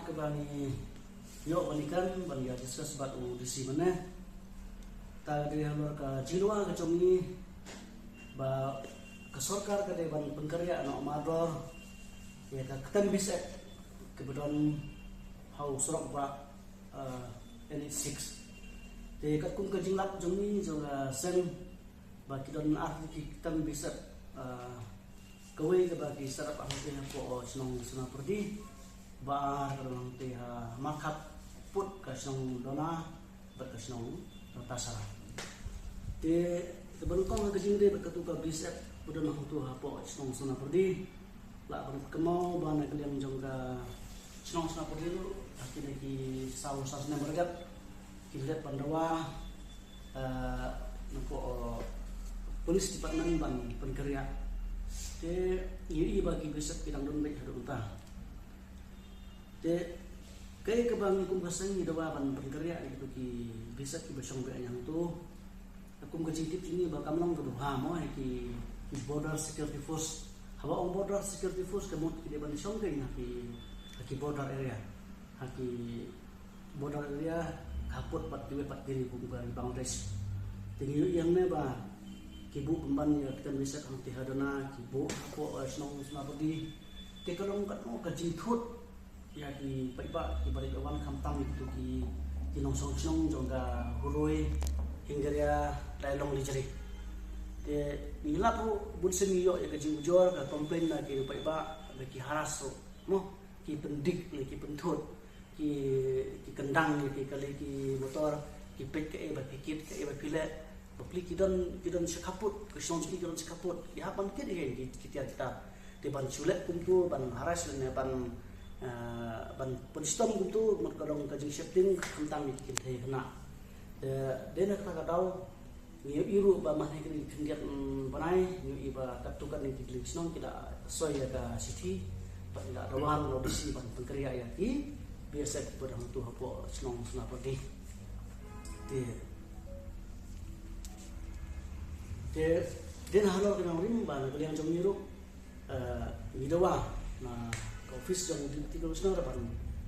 mat ke bani yo banikan bani ya discuss bat disi mana ta de halor ka jinwa ke chomni ba ke sarkar ke de ban pengkarya no mador ya ka ketan bisa kebetulan hau surok ba NH6 de kat kum ke jinglap chomni jo sen ba kidon arti ketan bisa kawai ke bagi sarap ang tiha po sinong perdi ba karang tiha makat put ka sinong dona ba ka sinong tasara te kebenukong ka jingde ba katuka bisep budon ang tu hapo sinong perdi la ban kemau ba na kaliang jongga sinong perdi lu hati lagi saw sasna mergat kilet pandawa napo polis department ban penkerja te iri bagi besok pinang don baik hadu utah te kay kabang kum kasang ni dawa ban pengkerja itu ki besok ki besong ba yang tu akum kajitip ini bakam lang keduha mo ki border security force hawa on border security force kemut ki ban song kay na ki border area haki border area kaput pat diri kum ba Bangladesh tinggi yang ne ba kibu pemban ya kita bisa kang tihadana kibu ako snong snapodi te kalong kat mo ka jithut ya di paiba di bari awan khamtang itu ki nong song snong jongga huroi hinggaria lailong lijeri te nila po bunsen yo ya ka jujur ka komplain na ki paiba ki haras mo ki pendik ni ki pentut ki kendang ki kali ki motor ki pek ke ba kit ke ba pilet Bapli kidon sekaput, kesong kidon sekaput. Ya ban kid he kita di ban sulet kumtu ban haras dan ban penstom kumtu merkodong kajing setting tentang kita he kena. Dena kata kadau ni iru ba mah ni kendiat panai ni iba katukan ni kidling senong kita soy ada city ban da rawang lobisi ban pengkerja ya ki biasa kepada tu hapo senong senapa di den halor kena rim ban kalian jom niru midawa na office jom tiga usna ban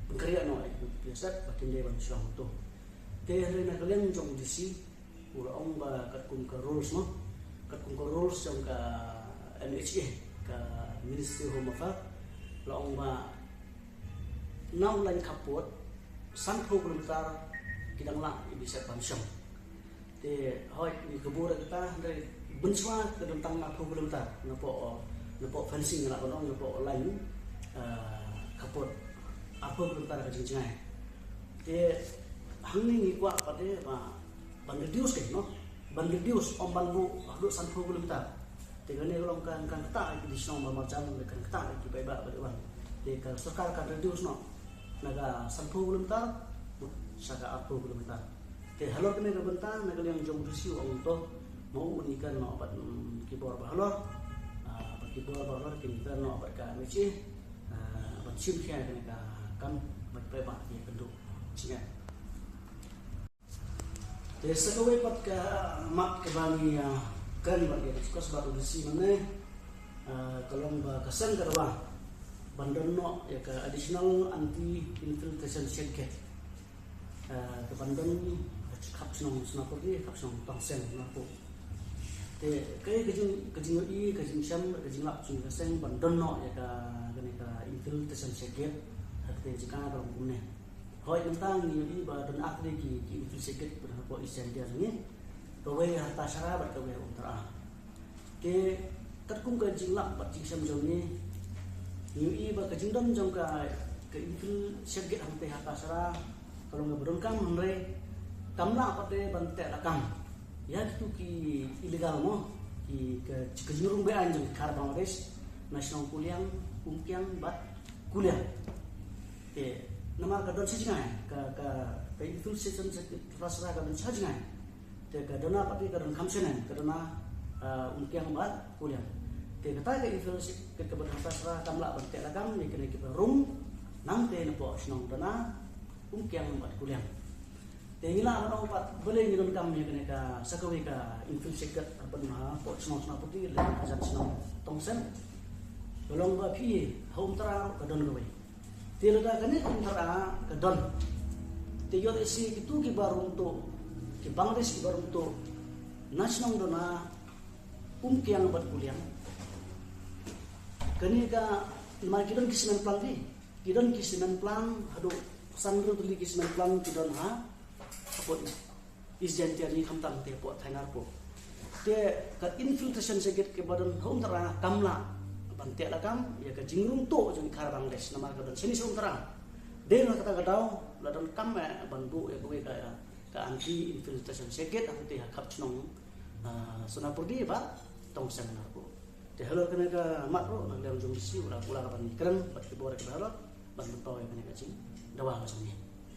pengkerja no biasa batin dia ban syang tu te rena kalian jom disi ura ong ba kat kum ka rules no kat kum ka rules jom ka MHA ka Ministry Home Affairs la ong ba now lain kaput 1 kilometer kidang la bisa ban syang te hoi ni kebura kita dari benswa ke tentang 40 km napo fencing la kono napo line kapot apa km ka jingjai te hangni ni kwa pade ban reduce ke no ban reduce om ban bu hadu 1 km te gane long kan ta di song ba macam kan ta ki bai ba ba te ka sarkar kan reduce no naga 1 km saka 40 km te halor kene ka bentang nagal yang jom risiu ang to mau unikan no bat kibor ba halor bat kibor ba halor kita no bat ka mechi bat sim kya kene ka kan bat pe ba ye bentuk singa te sakawe pat ka mak ke bani kan ba ye diskus ba risi mane kalong ba kasan karwa bandon no ya ka additional anti infiltration certificate ke bandon khắp sông snapo ni khắp sông tong sen snapo te cái kajing sam kajing lap chung ka sen ban don no ya ka gani ka infiltration secret hakte jika ka kumne hoi tentang ni ba don akre ki infiltration secret berapa isen dia ni kowe harta sara ba kowe untara te katkum kajing lap ba jing sam jong ni ba kajing don jong ka infiltration secret hamte harta sara kalau ngebron kam henre kamla pate bante rakam ya itu ki ilegal mo ki ke jurung be anjing kar Bangladesh nasional kuliang kumpiang bat kuliang nama ka don sijngai ka itu season rasra ka don sijngai te ka dona pate ka don kamsenan ka dona kumpiang bat kuliang te kata ka itu ke berhasra kamla bante rakam ni kena ki rum nang te na po snong dona kumpiang bat kuliang Tingila ano pat boleh ni kami kena ka sakawi ka infiltrate apa nama pot semua putih lepas azan semua tongsen belum ba pi home tara ka don gawe Tilada kani antara kedon. Tiyo isi itu kibarung to ki Bangladesh kibarung to nasional dona kiang bat kuliang. Kani ka mari kidon kismen plan di. Kidon kismen plan hado sandro tuli kismen plan kidon ha. Apot isjan tiari kamtang te po thainar po. Te ka infiltration seget ke badan hom tara kamla bantek lakam ya ka jingrung to jeng khar Bangladesh nama ka dan sini hom tara. Den kata gadau ladan kam bantu ya kowe ka anti infiltration seget ang te hakap chnong sunapurdi ba tong seminar po. Te halor kana ka matro nang dalam jong si ura pula ka ban keren bat ke bore ke halor ban to ya kana ka cing dawa ka sini.